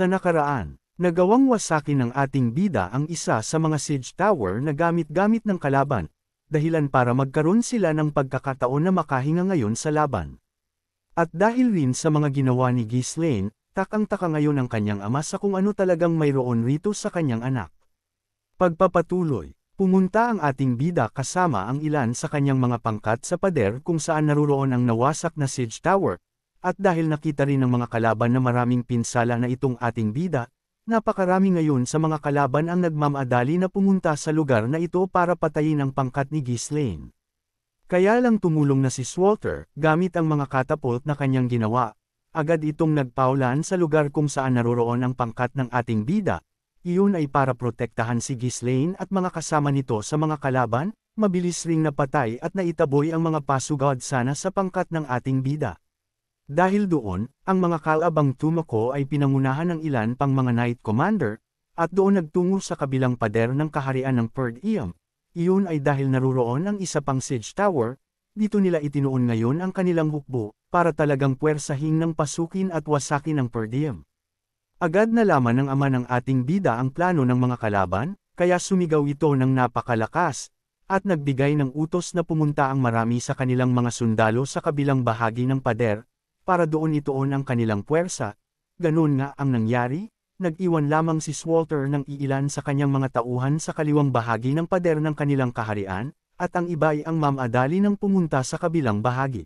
Sa nakaraan, nagawang wasakin ng ating bida ang isa sa mga siege tower na gamit-gamit ng kalaban, dahilan para magkaroon sila ng pagkakataon na makahinga ngayon sa laban. At dahil rin sa mga ginawa ni Ghislaine, takang-taka ngayon ang kanyang ama sa kung ano talagang mayroon rito sa kanyang anak. Pagpapatuloy, pumunta ang ating bida kasama ang ilan sa kanyang mga pangkat sa pader kung saan naruroon ang nawasak na siege tower, at dahil nakita rin ng mga kalaban na maraming pinsala na itong ating bida, napakarami ngayon sa mga kalaban ang nagmamadali na pumunta sa lugar na ito para patayin ang pangkat ni Ghislaine. Kaya lang tumulong na si Swalter, gamit ang mga catapult na kanyang ginawa, agad itong nagpaulan sa lugar kung saan naroroon ang pangkat ng ating bida. Iyon ay para protektahan si Ghislaine at mga kasama nito sa mga kalaban, mabilis ring napatay at naitaboy ang mga pasugod sana sa pangkat ng ating bida. Dahil doon, ang mga kalabang tumako ay pinangunahan ng ilan pang mga Knight Commander, at doon nagtungo sa kabilang pader ng kaharian ng Pyrrhium. Iyon ay dahil naruroon ang isa pang siege tower, dito nila itinuon ngayon ang kanilang hukbo, para talagang puwersahing ng pasukin at wasakin ang Pyrrhium. Agad nalaman ng ama ng ating bida ang plano ng mga kalaban, kaya sumigaw ito ng napakalakas, at nagbigay ng utos na pumunta ang marami sa kanilang mga sundalo sa kabilang bahagi ng pader, para doon ituon ang kanilang puwersa. Ganun nga ang nangyari, nag-iwan lamang si Swalter ng iilan sa kanyang mga tauhan sa kaliwang bahagi ng pader ng kanilang kaharian, at ang iba ay ang mamadali ng pumunta sa kabilang bahagi.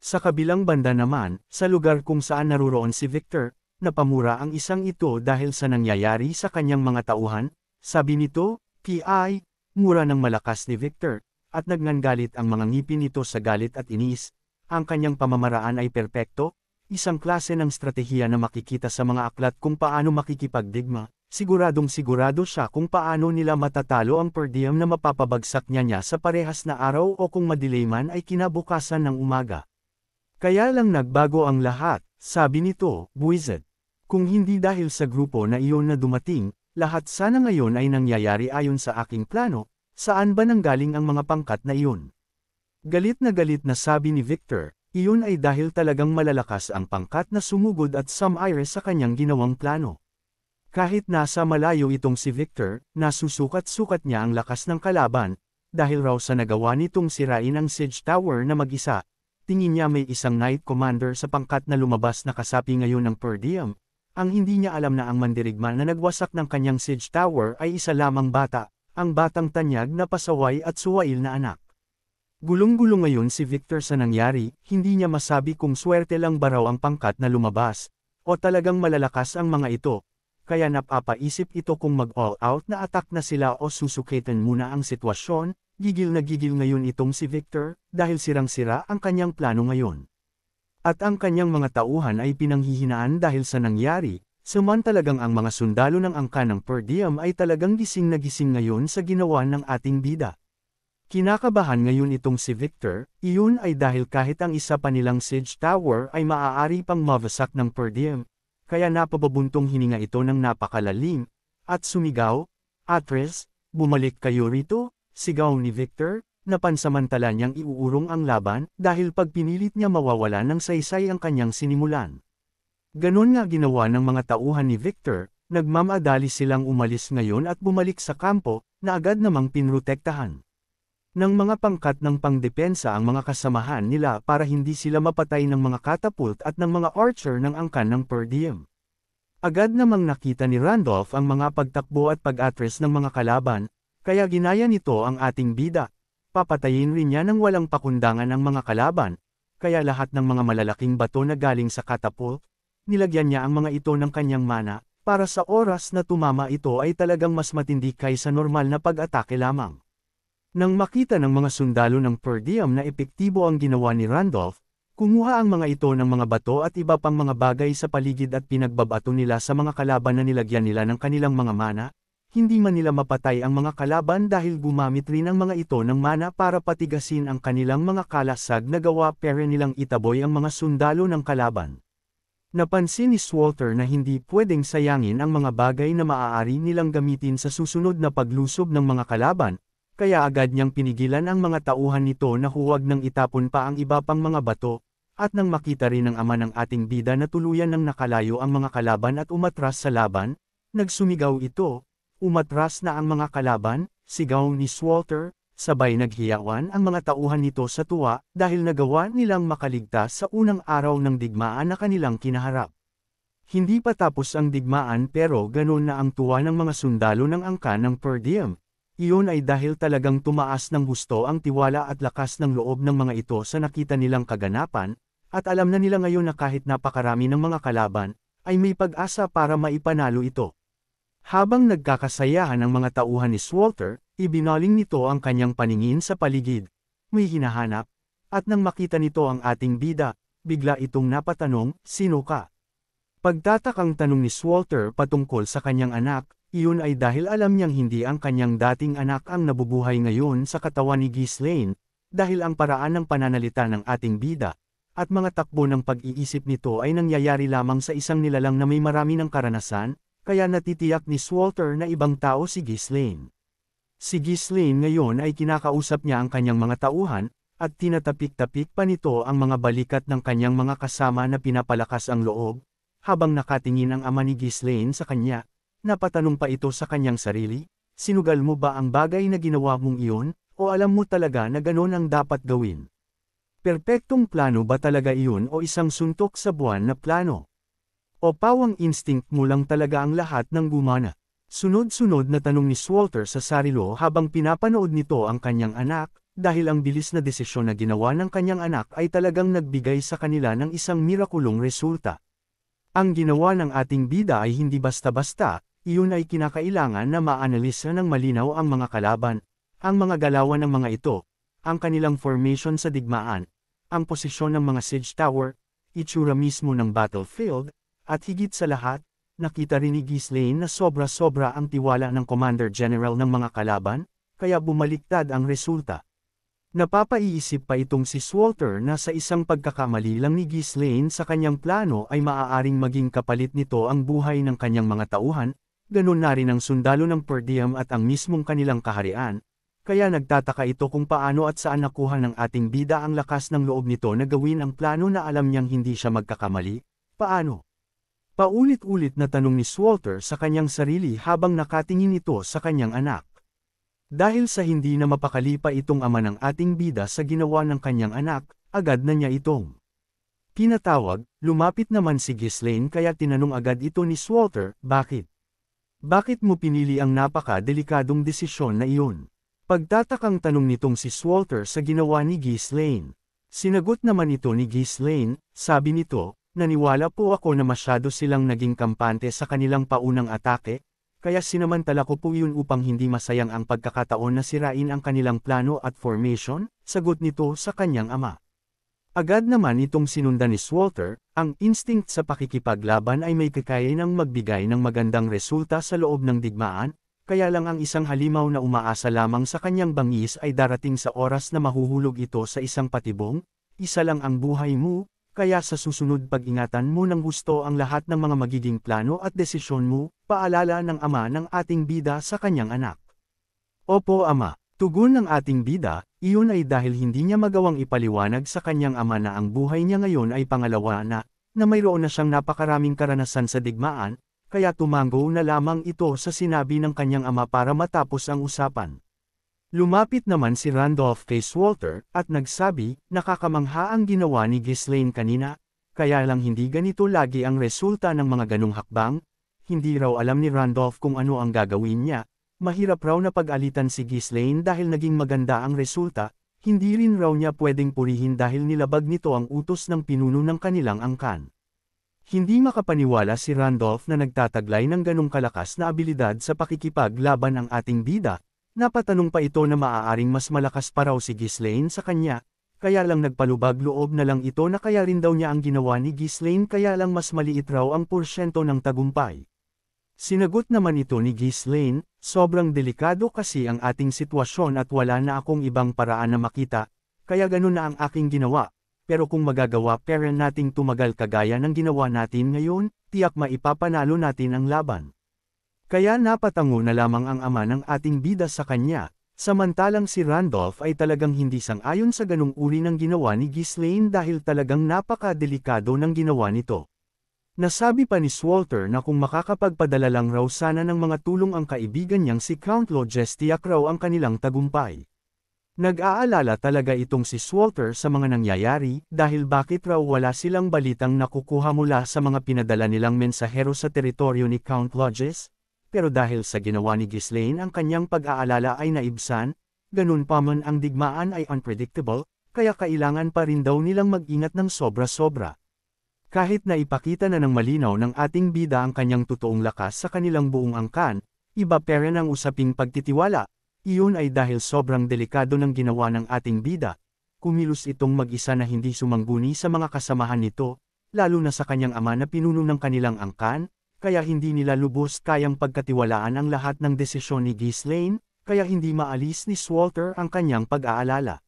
Sa kabilang banda naman, sa lugar kung saan naruroon si Victor, napamura ang isang ito dahil sa nangyayari sa kanyang mga tauhan, sabi nito, "P.I., mura ng malakas ni Victor," at nagngangalit ang mga ngipin nito sa galit at inis. Ang kanyang pamamaraan ay perpekto, isang klase ng estratehiya na makikita sa mga aklat kung paano makikipagdigma, siguradong sigurado siya kung paano nila matatalo ang Pyrrhium na mapapabagsak niya sa parehas na araw o kung madelay man ay kinabukasan ng umaga. Kaya lang nagbago ang lahat, sabi nito, "Buwisit. Kung hindi dahil sa grupo na iyon na dumating, lahat sana ngayon ay nangyayari ayon sa aking plano, saan ba nanggaling ang mga pangkat na iyon?" Galit na sabi ni Victor, iyon ay dahil talagang malalakas ang pangkat na sumugod at sumire sa kanyang ginawang plano. Kahit nasa malayo itong si Victor, nasusukat-sukat niya ang lakas ng kalaban, dahil raw sa nagawa nitong sirain ang siege tower na mag-isa, tingin niya may isang Knight Commander sa pangkat na lumabas na kasapi ngayon ng Pyrrhium. Ang hindi niya alam na ang mandirigma na nagwasak ng kanyang siege tower ay isa lamang bata, ang batang tanyag na pasaway at suwail na anak. Gulong-gulong ngayon si Victor sa nangyari, hindi niya masabi kung swerte lang ba raw ang pangkat na lumabas, o talagang malalakas ang mga ito, kaya napapaisip ito kung mag-all out na attack na sila o susukitan muna ang sitwasyon. Gigil na gigil ngayon itong si Victor, dahil sirang-sira ang kanyang plano ngayon. At ang kanyang mga tauhan ay pinanghihinaan dahil sa nangyari, samantalagang ang mga sundalo ng angkan ng Pyrrhium ay talagang gising na gising ngayon sa ginawa ng ating bida. Kinakabahan ngayon itong si Victor, iyon ay dahil kahit ang isa pa nilang siege tower ay maaari pang mawasak ng Pyrrhium, kaya napababuntong hininga ito ng napakalalim, at sumigaw, "Atreus, bumalik kayo rito," sigaw ni Victor, na pansamantala niyang iuurong ang laban, dahil pag pinilit niya mawawala ng saysay ang kanyang sinimulan. Ganon nga ginawa ng mga tauhan ni Victor, nagmamadali silang umalis ngayon at bumalik sa kampo, na agad namang pinrotektahan ng mga pangkat ng pangdepensa ang mga kasamahan nila para hindi sila mapatay ng mga catapult at ng mga archer ng angkan ng Pyrrhium. Agad namang nakita ni Randolph ang mga pagtakbo at pag-atras ng mga kalaban, kaya ginaya nito ang ating bida. Papatayin rin niya ng walang pakundangan ang mga kalaban, kaya lahat ng mga malalaking bato na galing sa catapult, nilagyan niya ang mga ito ng kanyang mana, para sa oras na tumama ito ay talagang mas matindi kaysa normal na pag-atake lamang. Nang makita ng mga sundalo ng Pyrrhium na epektibo ang ginawa ni Randolph, kumuha ang mga ito ng mga bato at iba pang mga bagay sa paligid at pinagbabato nila sa mga kalaban na nilagyan nila ng kanilang mga mana. Hindi man nila mapatay ang mga kalaban dahil gumamit rin ang mga ito ng mana para patigasin ang kanilang mga kalasag na gawa pero nilang itaboy ang mga sundalo ng kalaban. Napansin ni Swalter na hindi pwedeng sayangin ang mga bagay na maaari nilang gamitin sa susunod na paglusob ng mga kalaban, kaya agad niyang pinigilan ang mga tauhan nito na huwag nang itapon pa ang iba pang mga bato, At nang makita rin ng ama ng ating bida na tuluyan nang nakalayo ang mga kalaban at umatras sa laban, nagsumigaw ito, umatras na ang mga kalaban, sigaw ni Swalter, sabay naghiyawan ang mga tauhan nito sa tuwa dahil nagawa nilang makaligtas sa unang araw ng digmaan na kanilang kinaharap. Hindi pa tapos ang digmaan pero ganun na ang tuwa ng mga sundalo ng angkan ng per diem. Iyon ay dahil talagang tumaas ng husto ang tiwala at lakas ng loob ng mga ito sa nakita nilang kaganapan, at alam na nila ngayon na kahit napakarami ng mga kalaban, ay may pag-asa para maipanalo ito. Habang nagkakasayahan ang mga tauhan ni Swalter, ibinaling nito ang kanyang paningin sa paligid. May hinahanap, at nang makita nito ang ating bida, bigla itong napatanong, "Sino ka?" Pagtatakang tanong ni Swalter patungkol sa kanyang anak, iyon ay dahil alam niyang hindi ang kanyang dating anak ang nabubuhay ngayon sa katawan ni Ghislaine, dahil ang paraan ng pananalita ng ating bida, at mga takbo ng pag-iisip nito ay nangyayari lamang sa isang nilalang na may marami ng karanasan, kaya natitiyak ni Swalter na ibang tao si Ghislaine. Si Ghislaine ngayon ay kinakausap niya ang kanyang mga tauhan, at tinatapik-tapik pa nito ang mga balikat ng kanyang mga kasama na pinapalakas ang loob, habang nakatingin ang ama ni Ghislaine sa kanya. Napatanong pa ito sa kanyang sarili, "Sinugal mo ba ang bagay na ginawa mong iyon, o alam mo talaga na ganon ang dapat gawin? Perpektong plano ba talaga iyon o isang suntok sa buwan na plano? O pawang instinct mo lang talaga ang lahat ng gumana?" Sunod-sunod na tanong ni Swalter sa sarilo habang pinapanood nito ang kanyang anak, dahil ang bilis na desisyon na ginawa ng kanyang anak ay talagang nagbigay sa kanila ng isang mirakulong resulta. Ang ginawa ng ating bida ay hindi basta-basta, iyon ay kinakailangan na maanalisa ng malinaw ang mga kalaban, ang mga galawan ng mga ito, ang kanilang formation sa digmaan, ang posisyon ng mga siege tower, itsura mismo ng battlefield, at higit sa lahat, nakita rin ni Ghislaine na sobra-sobra ang tiwala ng Commander General ng mga kalaban, kaya bumaliktad ang resulta. Napapaiisip pa itong si Swalter na sa isang pagkakamali lang ni Ghislaine sa kanyang plano ay maaaring maging kapalit nito ang buhay ng kanyang mga tauhan, ganun na rin ang sundalo ng per diem at ang mismong kanilang kaharian, kaya nagtataka ito kung paano at saan nakuha ng ating bida ang lakas ng loob nito na gawin ang plano na alam niyang hindi siya magkakamali. Paano? Paulit-ulit na tanong ni Swalter sa kanyang sarili habang nakatingin ito sa kanyang anak. Dahil sa hindi na mapakali pa itong ama ng ating bida sa ginawa ng kanyang anak, agad na niya itong pinatawag. Lumapit naman si Ghislaine kaya tinanong agad ito ni Swalter, "Bakit? Bakit mo pinili ang napaka-delikadong desisyon na iyon?" Pagtatakang tanong nitong si Swalter sa ginawa ni Ghislaine. Sinagot naman ito ni Ghislaine, sabi nito, "Naniwala po ako na masyado silang naging kampante sa kanilang paunang atake, kaya sinamantala ko po yun upang hindi masayang ang pagkakataon na sirain ang kanilang plano at formation," sagot nito sa kanyang ama. Agad naman itong sinundan ni Swalter, ang instinct sa pakikipaglaban ay may kakayahan magbigay ng magandang resulta sa loob ng digmaan, kaya lang ang isang halimaw na umaasa lamang sa kanyang bangis ay darating sa oras na mahuhulog ito sa isang patibong. Isa lang ang buhay mo, kaya sa susunod pag-ingatan mo ng gusto ang lahat ng mga magiging plano at desisyon mo, paalala ng ama ng ating bida sa kanyang anak. "Opo ama," tugon ng ating bida, iyon ay dahil hindi niya magawang ipaliwanag sa kanyang ama na ang buhay niya ngayon ay pangalawa na mayroon na siyang napakaraming karanasan sa digmaan, kaya tumango na lamang ito sa sinabi ng kanyang ama para matapos ang usapan. Lumapit naman si Randolph kay Swalter, at nagsabi, "Nakakamangha ang ginawa ni Ghislaine kanina, kaya lang hindi ganito lagi ang resulta ng mga ganong hakbang." Hindi raw alam ni Randolph kung ano ang gagawin niya, mahirap raw na pag-alitan si Ghislaine dahil naging maganda ang resulta, hindi rin raw niya pwedeng purihin dahil nilabag nito ang utos ng pinuno ng kanilang angkan. Hindi makapaniwala si Randolph na nagtataglay ng ganong kalakas na abilidad sa pakikipaglaban ang ating bida. Napatanong pa ito na maaaring mas malakas pa raw si Ghislaine sa kanya, kaya lang nagpalubag loob na lang ito na kaya rin daw niya ang ginawa ni Ghislaine kaya lang mas maliit raw ang porsyento ng tagumpay. Sinagot naman ito ni Ghislaine, "Sobrang delikado kasi ang ating sitwasyon at wala na akong ibang paraan na makita, kaya ganun na ang aking ginawa, pero kung magagawa pera nating tumagal kagaya ng ginawa natin ngayon, tiyak maipapanalo natin ang laban." Kaya napatango na lamang ang ama ng ating bida sa kanya, Samantalang si Randolph ay talagang hindi sang-ayon sa ganung uri ng ginawa ni Ghislaine dahil talagang napaka-delikado ng ginawa nito. Nasabi pa ni Swalter na kung makakapagpadala lang raw sana ng mga tulong ang kaibigan niyang si Count Logestiak raw ang kanilang tagumpay. Nag-aalala talaga itong si Swalter sa mga nangyayari dahil bakit raw wala silang balitang nakukuha mula sa mga pinadala nilang mensahero sa teritoryo ni Count Lodges? Pero dahil sa ginawa ni Ghislaine ang kanyang pag-aalala ay naibsan, ganun pa man ang digmaan ay unpredictable, kaya kailangan pa rin daw nilang mag-ingat ng sobra-sobra. Kahit na ipakita na ng malinaw ng ating bida ang kanyang totoong lakas sa kanilang buong angkan, iba pa rin ang usaping pagtitiwala, iyon ay dahil sobrang delikado ng ginawa ng ating bida, kumilos itong mag-isa na hindi sumangguni sa mga kasamahan nito, lalo na sa kanyang ama na pinuno ng kanilang angkan, kaya hindi nila lubos kayang pagkatiwalaan ang lahat ng desisyon ni Ghislaine, kaya hindi maalis ni Swalter ang kanyang pag-aalala.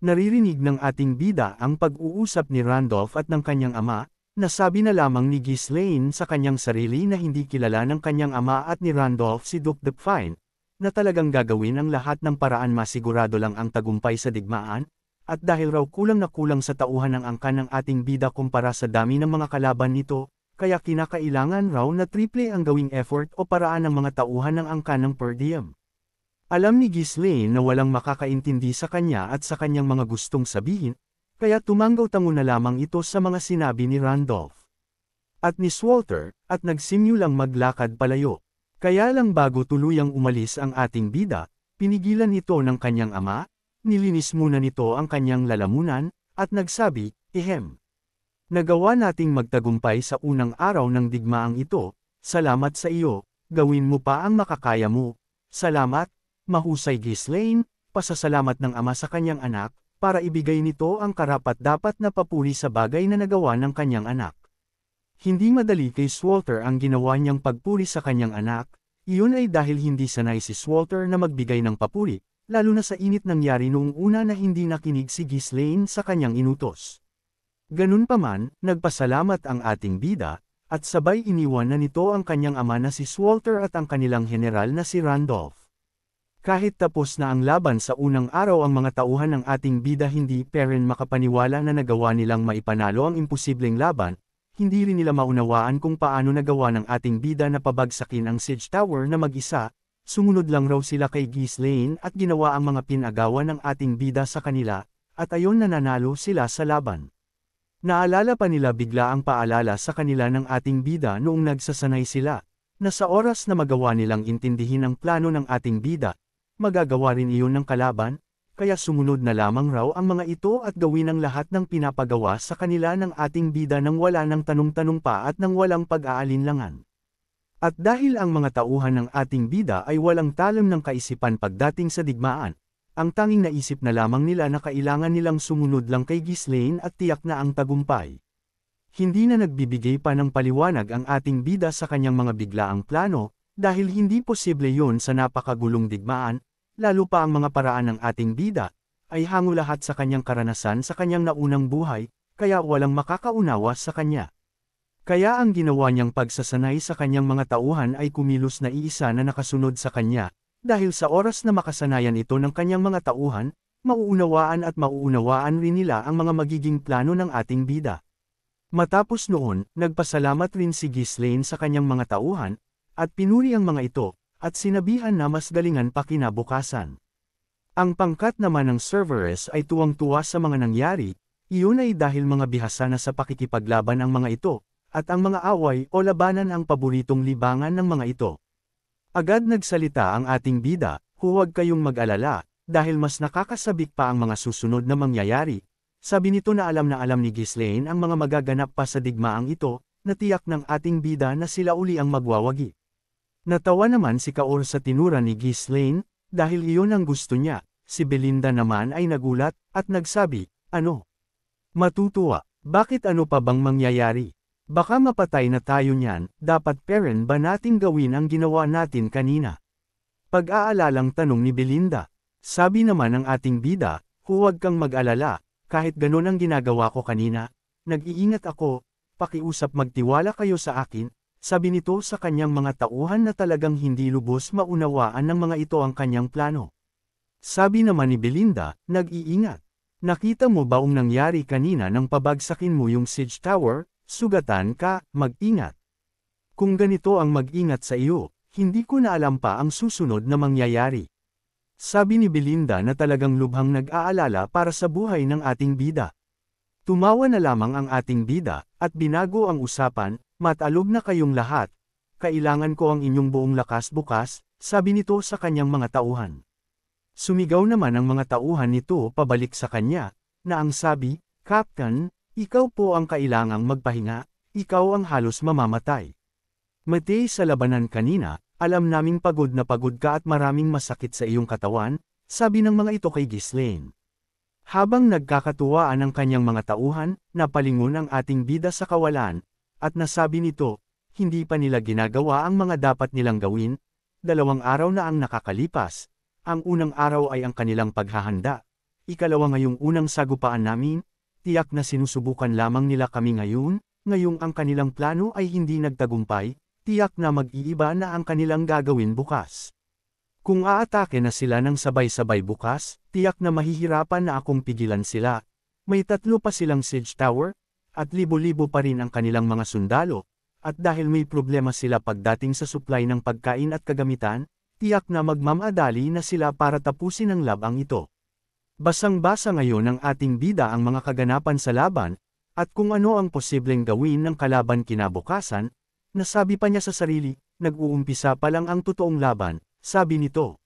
Naririnig ng ating bida ang pag-uusap ni Randolph at ng kanyang ama, nasabi na lamang ni Ghislaine sa kanyang sarili na hindi kilala ng kanyang ama at ni Randolph si Duke Dupfine, na talagang gagawin ang lahat ng paraan masigurado lang ang tagumpay sa digmaan, at dahil raw kulang na kulang sa tauhan ng angkan ng ating bida kumpara sa dami ng mga kalaban nito, kaya kinakailangan raw na triple ang gawing effort o paraan ng mga tauhan ng angkan ng per diem. Alam ni Ghislaine na walang makakaintindi sa kanya at sa kanyang mga gustong sabihin, kaya tumanggaw-tango na lamang ito sa mga sinabi ni Randolph. At ni Swalter, at nagsimyo lang maglakad palayo. Kaya lang bago tuluyang umalis ang ating bida, pinigilan ito ng kanyang ama, nilinis muna nito ang kanyang lalamunan, at nagsabi, "Ehem. Nagawa nating magtagumpay sa unang araw ng digmaang ito, salamat sa iyo, gawin mo pa ang makakaya mo. Salamat, mahusay Ghislaine," pasasalamat ng ama sa kanyang anak, para ibigay nito ang karapat-dapat na papuri sa bagay na nagawa ng kanyang anak. Hindi madali kay Swalter ang ginawa niyang pagpuri sa kanyang anak, iyon ay dahil hindi sanay si Swalter na magbigay ng papuri, lalo na sa init nangyari noong una na hindi nakinig si Ghislaine sa kanyang inutos. Ganun pa man, nagpasalamat ang ating bida, at sabay iniwan na nito ang kanyang ama na si Swalter at ang kanilang general na si Randolph. Kahit tapos na ang laban sa unang araw ang mga tauhan ng ating bida hindi pa rin makapaniwala na nagawa nilang maipanalo ang imposibleng laban, hindi rin nila maunawaan kung paano nagawa ng ating bida na pabagsakin ang siege tower na mag-isa, sumunod lang raw sila kay Ghislaine at ginawa ang mga pinagawa ng ating bida sa kanila, at ayon nananalo sila sa laban. Naalala pa nila bigla ang paalala sa kanila ng ating bida noong nagsasanay sila, na sa oras na magawa nilang intindihin ang plano ng ating bida, magagawa rin iyon ng kalaban, kaya sumunod na lamang raw ang mga ito at gawin ang lahat ng pinapagawa sa kanila ng ating bida nang wala ng tanong-tanong pa at nang walang pag-aalinlangan. At dahil ang mga tauhan ng ating bida ay walang talam ng kaisipan pagdating sa digmaan, ang tanging naisip na lamang nila na kailangan nilang sumunod lang kay Ghislaine at tiyak na ang tagumpay. Hindi na nagbibigay pa ng paliwanag ang ating bida sa kanyang mga biglaang plano, dahil hindi posible yon sa napakagulong digmaan, lalo pa ang mga paraan ng ating bida, ay hango lahat sa kanyang karanasan sa kanyang naunang buhay, kaya walang makakaunawa sa kanya. Kaya ang ginawa niyang pagsasanay sa kanyang mga tauhan ay kumilos na iisa na nakasunod sa kanya, dahil sa oras na makasanayan ito ng kanyang mga tauhan, mauunawaan at mauunawaan rin nila ang mga magiging plano ng ating bida. Matapos noon, nagpasalamat rin si Ghislaine sa kanyang mga tauhan, at pinuri ang mga ito, at sinabihan na mas galingan pa kinabukasan. Ang pangkat naman ng Cerberus ay tuwang-tuwa sa mga nangyari, iyon ay dahil mga bihasa na sa pakikipaglaban ang mga ito, at ang mga away o labanan ang paboritong libangan ng mga ito. Agad nagsalita ang ating bida, "Huwag kayong mag-alala, dahil mas nakakasabik pa ang mga susunod na mangyayari." Sabi nito na alam ni Ghislaine ang mga magaganap pa sa digmaang ito, na tiyak ng ating bida na sila uli ang magwawagi. Natawa naman si Kaor sa tinura ni Ghislaine, dahil iyon ang gusto niya. Si Belinda naman ay nagulat, at nagsabi, "Ano? Matutuwa, bakit ano pa bang mangyayari? Baka mapatay na tayo niyan, dapat pa rin ba nating gawin ang ginawa natin kanina?" Pag-aalalang tanong ni Belinda. Sabi naman ng ating bida, "Huwag kang mag-alala, kahit ganun ang ginagawa ko kanina, nag-iingat ako, pakiusap magtiwala kayo sa akin," sabi nito sa kanyang mga tauhan na talagang hindi lubos maunawaan ng mga ito ang kanyang plano. Sabi naman ni Belinda, nag-iingat. Nakita mo ba ang nangyari kanina nang pabagsakin mo yung siege tower? Sugatan ka, mag-ingat. Kung ganito ang mag-ingat sa iyo, hindi ko na alam pa ang susunod na mangyayari. Sabi ni Belinda na talagang lubhang nag-aalala para sa buhay ng ating bida. Tumawa na lamang ang ating bida, at binago ang usapan, matalog na kayong lahat. Kailangan ko ang inyong buong lakas bukas, sabi nito sa kanyang mga tauhan. Sumigaw naman ang mga tauhan nito pabalik sa kanya, na ang sabi, Captain, ikaw po ang kailangang magpahinga, ikaw ang halos mamamatay. Matay sa labanan kanina, alam naming pagod na pagod ka at maraming masakit sa iyong katawan, sabi ng mga ito kay Ghislaine. Habang nagkakatuwaan ang kanyang mga tauhan, napalingon ang ating bida sa kawalan, at nasabi nito, hindi pa nila ginagawa ang mga dapat nilang gawin, 2 araw na ang nakakalipas. Ang unang araw ay ang kanilang paghahanda. Ikalawa ngayong unang sagupaan namin, tiyak na sinusubukan lamang nila kami ngayon, ngayong ang kanilang plano ay hindi nagtagumpay, tiyak na mag-iiba na ang kanilang gagawin bukas. Kung aatake na sila ng sabay-sabay bukas, tiyak na mahihirapan na akong pigilan sila. May 3 pa silang siege tower, at libo-libo pa rin ang kanilang mga sundalo, at dahil may problema sila pagdating sa supply ng pagkain at kagamitan, tiyak na magmamadali na sila para tapusin ang labang ito. Basang-basa ngayon ng ating bida ang mga kaganapan sa laban, at kung ano ang posibleng gawin ng kalaban kinabukasan, nasabi pa niya sa sarili, nag-uumpisa pa lang ang totoong laban, sabi nito.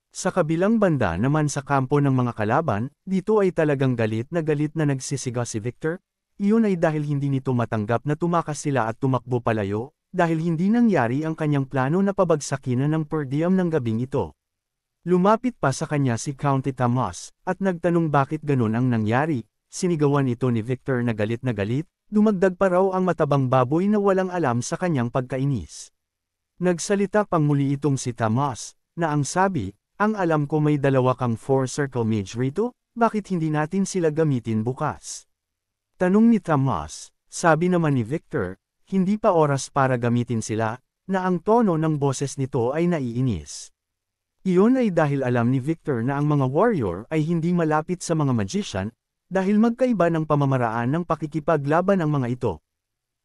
Sa kabilang banda naman sa kampo ng mga kalaban, dito ay talagang galit na nagsisigaw si Victor, iyon ay dahil hindi nito matanggap na tumakas sila at tumakbo palayo, dahil hindi nangyari ang kanyang plano na pabagsakin ng per diem ng gabing ito. Lumapit pa sa kanya si Count Thomas, at nagtanong bakit ganun ang nangyari, sinigawan ito ni Victor na galit, dumagdag pa raw ang matabang baboy na walang alam sa kanyang pagkainis. Nagsalita pang muli itong si Thomas, na ang sabi, ang alam ko may 2 kang 4-circle mage rito, bakit hindi natin sila gamitin bukas? Tanong ni Thomas, sabi naman ni Victor, hindi pa oras para gamitin sila, na ang tono ng boses nito ay naiinis. Iyon ay dahil alam ni Victor na ang mga warrior ay hindi malapit sa mga magician, dahil magkaiba ng pamamaraan ng pakikipaglaban ang mga ito.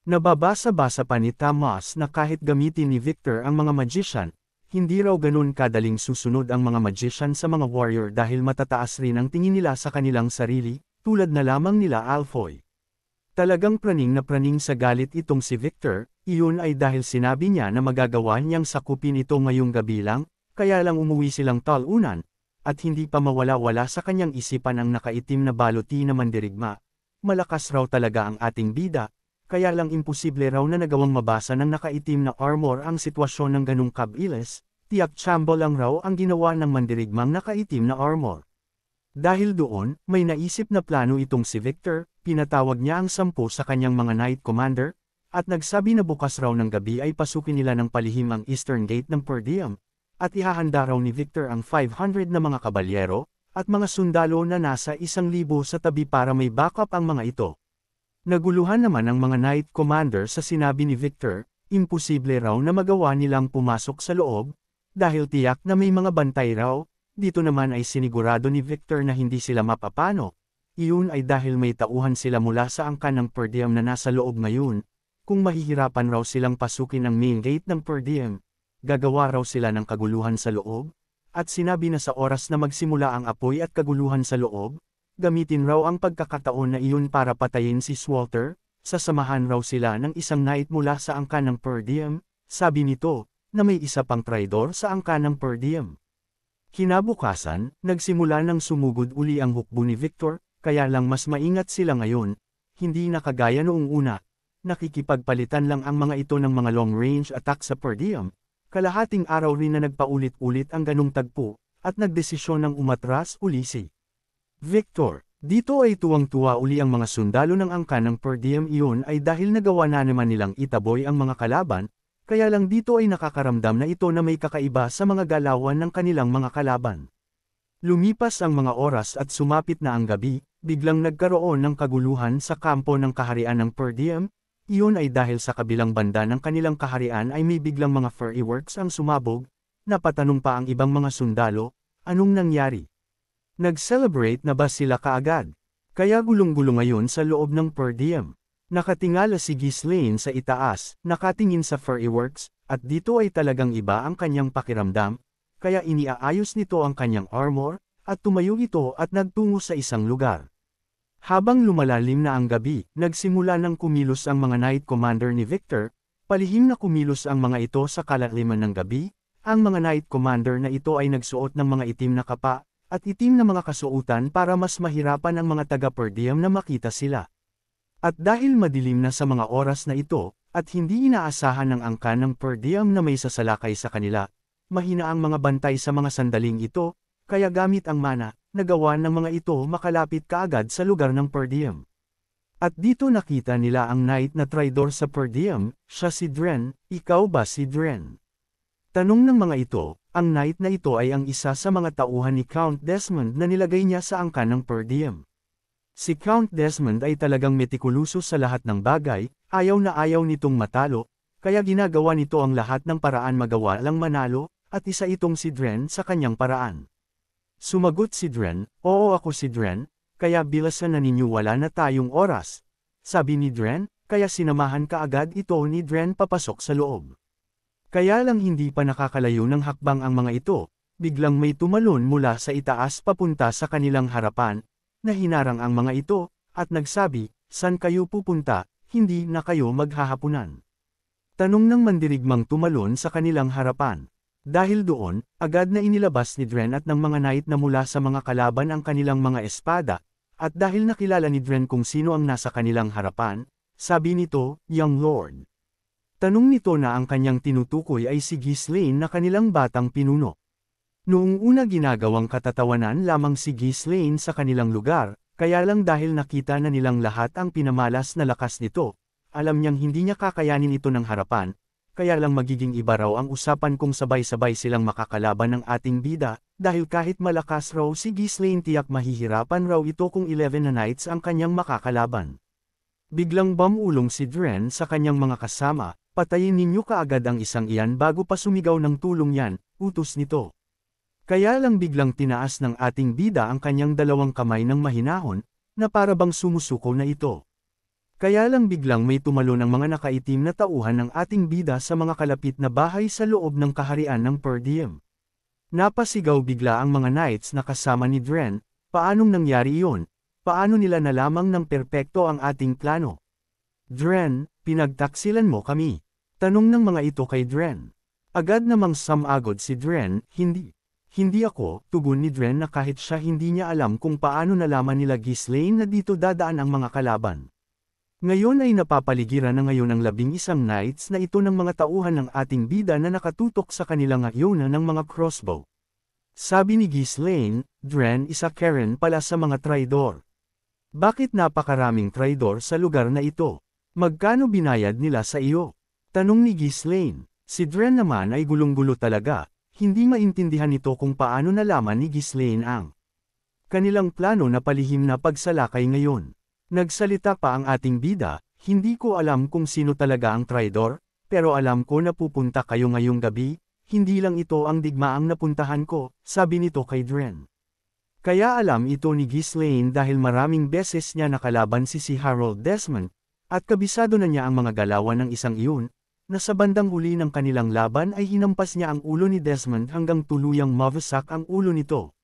Nababasa-basa pa ni Thomas na kahit gamitin ni Victor ang mga magician, hindi raw ganun kadaling susunod ang mga magician sa mga warrior dahil matataas rin ang tingin nila sa kanilang sarili, tulad na lamang nila Alfoy. Talagang praning na praning sa galit itong si Victor, iyon ay dahil sinabi niya na magagawa niyang sakupin ito ngayong gabi lang, kaya lang umuwi silang talunan, at hindi pa mawala-wala sa kanyang isipan ang nakaitim na baluti na mandirigma. Malakas raw talaga ang ating bida, kaya lang imposible raw na nagawang mabasa ng nakaitim na armor ang sitwasyon ng ganung kabilis, tiyak chambo lang raw ang ginawa ng mandirigmang nakaitim na armor. Dahil doon, may naisip na plano itong si Victor, pinatawag niya ang 10 sa kanyang mga Knight Commander, at nagsabi na bukas raw ng gabi ay pasukin nila ng palihim ang Eastern Gate ng per diem, at ihahanda raw ni Victor ang 500 na mga kabalyero, at mga sundalo na nasa 1,000 sa tabi para may backup ang mga ito. Naguluhan naman ang mga Knight Commander sa sinabi ni Victor, imposible raw na magawa nilang pumasok sa loob, dahil tiyak na may mga bantay raw. Dito naman ay sinigurado ni Victor na hindi sila mapapano. Iyon ay dahil may tauhan sila mula sa angkan ng per diem na nasa loob ngayon. Kung mahihirapan raw silang pasukin ang main gate ng per diem, gagawa raw sila ng kaguluhan sa loob, at sinabi na sa oras na magsimula ang apoy at kaguluhan sa loob, gamitin raw ang pagkakataon na iyon para patayin si Swalter, sasamahan raw sila ng isang knight mula sa angkan ng per diem, sabi nito, na may isa pang traidor sa angkan ng per diem. Kinabukasan, nagsimula ng sumugod uli ang hukbo ni Victor, kaya lang mas maingat sila ngayon, hindi na kagaya noong una, nakikipagpalitan lang ang mga ito ng mga long-range attack sa per diem, kalahating araw rin na nagpaulit-ulit ang ganung tagpo, at nagdesisyon ng umatras uli si Victor. Dito ay tuwang-tuwa uli ang mga sundalo ng angkan ng per diem, iyon ay dahil nagawa na naman nilang itaboy ang mga kalaban, kaya lang dito ay nakakaramdam na ito na may kakaiba sa mga galawan ng kanilang mga kalaban. Lumipas ang mga oras at sumapit na ang gabi, biglang nagkaroon ng kaguluhan sa kampo ng kaharian ng per diem, iyon ay dahil sa kabilang banda ng kanilang kaharian ay may biglang mga fireworks ang sumabog, napatanong pa ang ibang mga sundalo, anong nangyari, Nag-celebrate na ba sila kaagad? Kaya gulong-gulo ngayon sa loob ng per diem. Nakatingala si Ghislaine sa itaas, nakatingin sa fireworks, at dito ay talagang iba ang kanyang pakiramdam, kaya iniaayos nito ang kanyang armor, at tumayo ito at nagtungo sa isang lugar. Habang lumalalim na ang gabi, nagsimula ng kumilos ang mga Knight Commander ni Victor, palihim na kumilos ang mga ito sa kalaliman ng gabi, ang mga Knight Commander na ito ay nagsuot ng mga itim na kapa, at itim na mga kasuotan para mas mahirapan ang mga taga-per diem na makita sila. At dahil madilim na sa mga oras na ito, at hindi inaasahan ng angkan ng per diem na may sasalakay sa kanila, mahina ang mga bantay sa mga sandaling ito, kaya gamit ang mana, nagawa ng mga ito makalapit kaagad sa lugar ng per diem. At dito nakita nila ang knight na traidor sa per diem, siya si Dren. Ikaw ba si Dren? Tanong ng mga ito, ang knight na ito ay ang isa sa mga tauhan ni Count Desmond na nilagay niya sa angkan ng per diem. Si Count Desmond ay talagang metikuloso sa lahat ng bagay, ayaw na ayaw nitong matalo, kaya ginagawa nito ang lahat ng paraan magawa lang manalo, at isa itong si Dren sa kanyang paraan. Sumagot si Dren, oo ako si Dren, kaya bilasan na ninyo wala na tayong oras. Sabi ni Dren, kaya sinamahan kaagad ito ni Dren papasok sa loob. Kaya lang hindi pa nakakalayo ng hakbang ang mga ito, biglang may tumalon mula sa itaas papunta sa kanilang harapan, na hinarang ang mga ito, at nagsabi, "San kayo pupunta, hindi na kayo maghahapunan?" Tanong ng mandirigmang tumalon sa kanilang harapan. Dahil doon, agad na inilabas ni Dren at ng mga knight na mula sa mga kalaban ang kanilang mga espada, at dahil nakilala ni Dren kung sino ang nasa kanilang harapan, sabi nito, "Young Lord." Tanong nito na ang kanyang tinutukoy ay si Ghislaine na kanilang batang pinuno. Noong una ginagawang katatawanan lamang si Ghislaine sa kanilang lugar, kaya lang dahil nakita na nilang lahat ang pinamalas na lakas nito, alam niyang hindi niya kakayanin ito ng harapan, kaya lang magiging iba raw ang usapan kung sabay-sabay silang makakalaban ng ating bida, dahil kahit malakas raw si Ghislaine tiyak mahihirapan raw ito kung 11 na knights ang kanyang makakalaban. Biglang bumulong si Dren sa kanyang mga kasama, "Patayin ninyo kaagad ang isang iyan bago pa sumigaw ng tulong yan," utos nito. Kaya lang biglang tinaas ng ating bida ang kanyang dalawang kamay ng mahinahon, na para bang sumusuko na ito. Kaya lang biglang may tumalo ng mga nakaitim na tauhan ng ating bida sa mga kalapit na bahay sa loob ng kaharian ng per diem. Napasigaw bigla ang mga knights na kasama ni Dren, "Paanong nangyari iyon? Paano nila nalamang ng perpekto ang ating plano?" "Dren, pinagtaksilan mo kami." Tanong ng mga ito kay Dren. Agad namang samagod si Dren, "Hindi. Hindi ako," tugon ni Dren na kahit siya hindi niya alam kung paano nalaman nila Ghislaine na dito dadaan ang mga kalaban. Ngayon ay napapaligiran na ngayon ang 11 knights na ito ng mga tauhan ng ating bida na nakatutok sa kanilang ayuna ng mga crossbow. Sabi ni Ghislaine, "Dren, isa Karen pala sa mga traidor. Bakit napakaraming traidor sa lugar na ito? Magkano binayad nila sa iyo?" Tanong ni Ghislaine. Si Dren naman ay gulong-gulo talaga, hindi maintindihan nito kung paano nalaman ni Ghislaine ang kanilang plano na palihim na pagsalakay ngayon. Nagsalita pa ang ating bida, "Hindi ko alam kung sino talaga ang traidor, pero alam ko na pupunta kayo ngayong gabi, hindi lang ito ang digmaang napuntahan ko," sabi nito kay Dren. Kaya alam ito ni Ghislaine dahil maraming beses niya nakalaban si Harold Desmond, at kabisado na niya ang mga galawan ng isang iyon, na sa bandang huli ng kanilang laban ay hinampas niya ang ulo ni Desmond hanggang tuluyang mawasak ang ulo nito.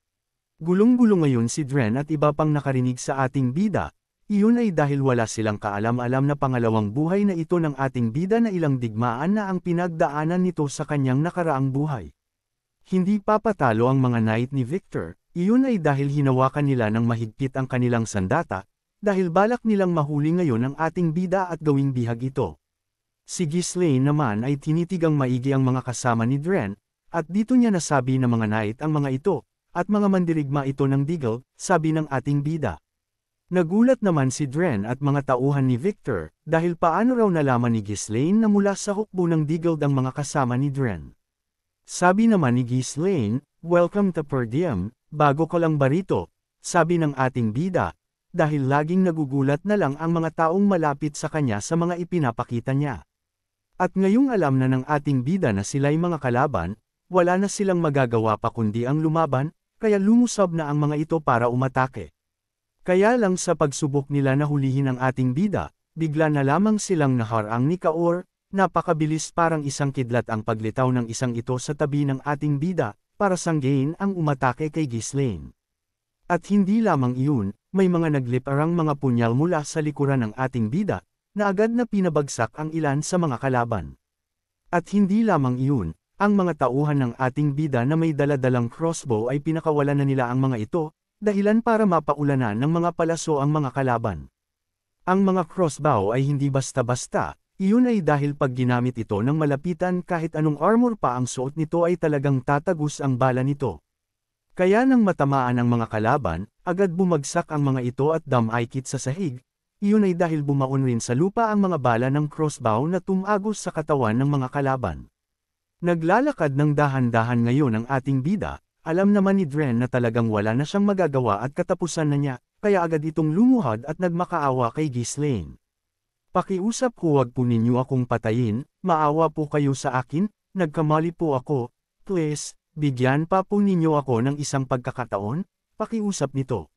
Gulong-gulo ngayon si Dren at iba pang nakarinig sa ating bida, iyon ay dahil wala silang kaalam-alam na pangalawang buhay na ito ng ating bida na ilang digmaan na ang pinagdaanan nito sa kanyang nakaraang buhay. Hindi papatalo ang mga knight ni Victor, iyon ay dahil hinawakan nila ng mahigpit ang kanilang sandata, dahil balak nilang mahuli ngayon ang ating bida at gawing bihag ito. Si Ghislaine naman ay tinitigang maigi ang mga kasama ni Dren, at dito niya nasabi na mga knight ang mga ito, at mga mandirigma ito ng Deagle, sabi ng ating bida. Nagulat naman si Dren at mga tauhan ni Victor, dahil paano raw nalaman ni Ghislaine na mula sa hukbo ng Deagle ang mga kasama ni Dren. Sabi naman ni Ghislaine, "Welcome to per diem, bago ka lang ba rito?" Sabi ng ating bida, dahil laging nagugulat na lang ang mga taong malapit sa kanya sa mga ipinapakita niya. At ngayong alam na ng ating bida na sila'y mga kalaban, wala na silang magagawa pa kundi ang lumaban, kaya lumusab na ang mga ito para umatake. Kaya lang sa pagsubok nila na hulihin ang ating bida, bigla na lamang silang naharang ni Kaor, napakabilis parang isang kidlat ang paglitaw ng isang ito sa tabi ng ating bida, para sanggain ang umatake kay Ghislaine. At hindi lamang iyon, may mga nagliparang mga punyal mula sa likuran ng ating bida, na agad na pinabagsak ang ilan sa mga kalaban. At hindi lamang iyon, ang mga tauhan ng ating bida na may daladalang crossbow ay pinakawalan na nila ang mga ito, dahilan para mapaulanan ng mga palaso ang mga kalaban. Ang mga crossbow ay hindi basta-basta, iyon ay dahil pag ginamit ito ng malapitan kahit anong armor pa ang suot nito ay talagang tatagos ang bala nito. Kaya nang matamaan ang mga kalaban, agad bumagsak ang mga ito at damaykit sa sahig, iyon ay dahil bumaon rin sa lupa ang mga bala ng crossbow na tumagos sa katawan ng mga kalaban. Naglalakad ng dahan-dahan ngayon ang ating bida, alam naman ni Dren na talagang wala na siyang magagawa at katapusan na niya, kaya agad itong lumuhad at nagmakaawa kay Ghislaine. Pakiusap ko, wag po ninyo akong patayin, maawa po kayo sa akin, nagkamali po ako, please. Bigyan pa po ninyo ako ng isang pagkakataon, pakiusap nito.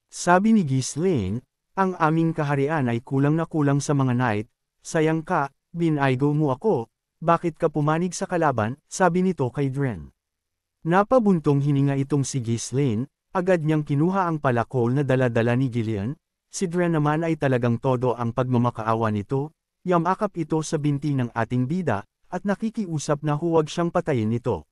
Sabi ni Ghislaine, ang aming kaharian ay kulang na kulang sa mga knight, sayang ka, binaygo mo ako, bakit ka pumanig sa kalaban, sabi nito kay Dren. Napabuntong hininga itong si Ghislaine, agad niyang kinuha ang palakol na dala-dala ni Gillian, si Dren naman ay talagang todo ang pagmamakaawa nito, yamakap ito sa binti ng ating bida, at nakikiusap na huwag siyang patayin nito.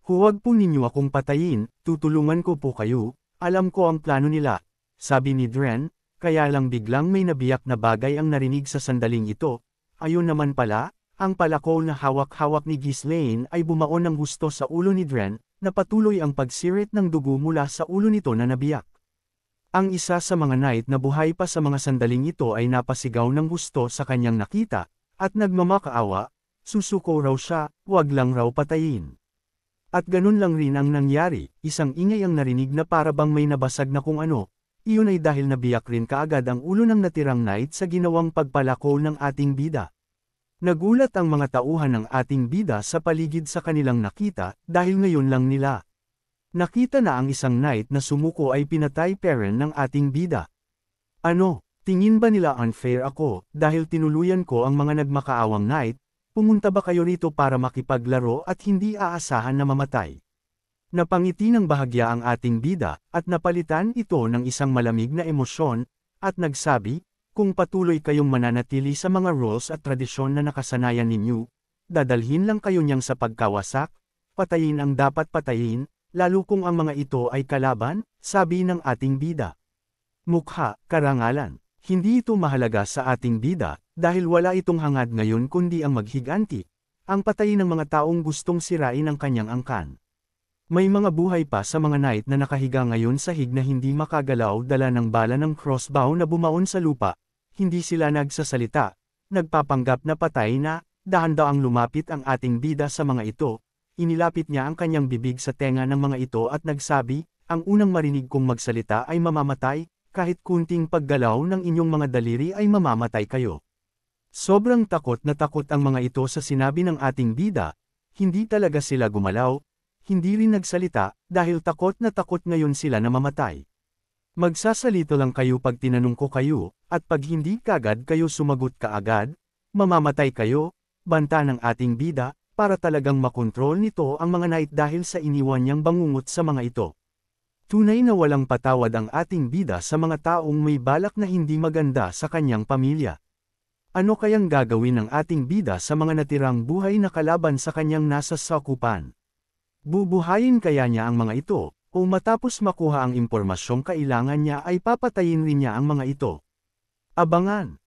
Huwag po ninyo akong patayin, tutulungan ko po kayo, alam ko ang plano nila, sabi ni Dren, kaya lang biglang may nabiyak na bagay ang narinig sa sandaling ito, ayun naman pala, ang palakol na hawak-hawak ni Ghislaine ay bumaon ng gusto sa ulo ni Dren, na patuloy ang pagsirit ng dugo mula sa ulo nito na nabiyak. Ang isa sa mga knight na buhay pa sa mga sandaling ito ay napasigaw ng gusto sa kanyang nakita, at nagmamakaawa, susuko raw siya, wag lang raw patayin. At ganun lang rin ang nangyari, isang ingay ang narinig na para bang may nabasag na kung ano, iyon ay dahil nabiyak rin kaagad ang ulo ng natirang knight sa ginawang pagpalako ng ating bida. Nagulat ang mga tauhan ng ating bida sa paligid sa kanilang nakita, dahil ngayon lang nila nakita na ang isang knight na sumuko ay pinatay parent ng ating bida. Ano, tingin ba nila unfair ako, dahil tinuluyan ko ang mga nagmakaawang knight? Pumunta ba kayo rito para makipaglaro at hindi aasahan na mamatay? Napangiti ng bahagya ang ating bida, at napalitan ito ng isang malamig na emosyon, at nagsabi, kung patuloy kayong mananatili sa mga rules at tradisyon na nakasanayan ninyo, dadalhin lang kayo niyang sa pagkawasak, patayin ang dapat patayin, lalo kung ang mga ito ay kalaban, sabi ng ating bida. Mukha, karangalan. Hindi ito mahalaga sa ating bida, dahil wala itong hangad ngayon kundi ang maghiganti, ang patayin ng mga taong gustong sirain ang kanyang angkan. May mga buhay pa sa mga knight na nakahiga ngayon sa hig na hindi makagalaw dala ng bala ng crossbow na bumaon sa lupa, hindi sila nagsasalita, nagpapanggap na patay na, dahan-daang lumapit ang ating bida sa mga ito, inilapit niya ang kanyang bibig sa tenga ng mga ito at nagsabi, ang unang marinig kong magsalita ay mamamatay, kahit kunting paggalaw ng inyong mga daliri ay mamamatay kayo. Sobrang takot na takot ang mga ito sa sinabi ng ating bida, hindi talaga sila gumalaw, hindi rin nagsalita, dahil takot na takot ngayon sila na mamatay. Magsasalito lang kayo pag tinanong ko kayo, at pag hindi kagad kayo sumagot kaagad, mamamatay kayo, banta ng ating bida, para talagang makontrol nito ang mga knight dahil sa iniwan niyang bangungot sa mga ito. Tunay na walang patawad ang ating bida sa mga taong may balak na hindi maganda sa kanyang pamilya. Ano kayang gagawin ng ating bida sa mga natirang buhay na kalaban sa kanyang nasa sakupan? Bubuhayin kaya niya ang mga ito, o matapos makuha ang impormasyong kailangan niya ay papatayin rin niya ang mga ito? Abangan!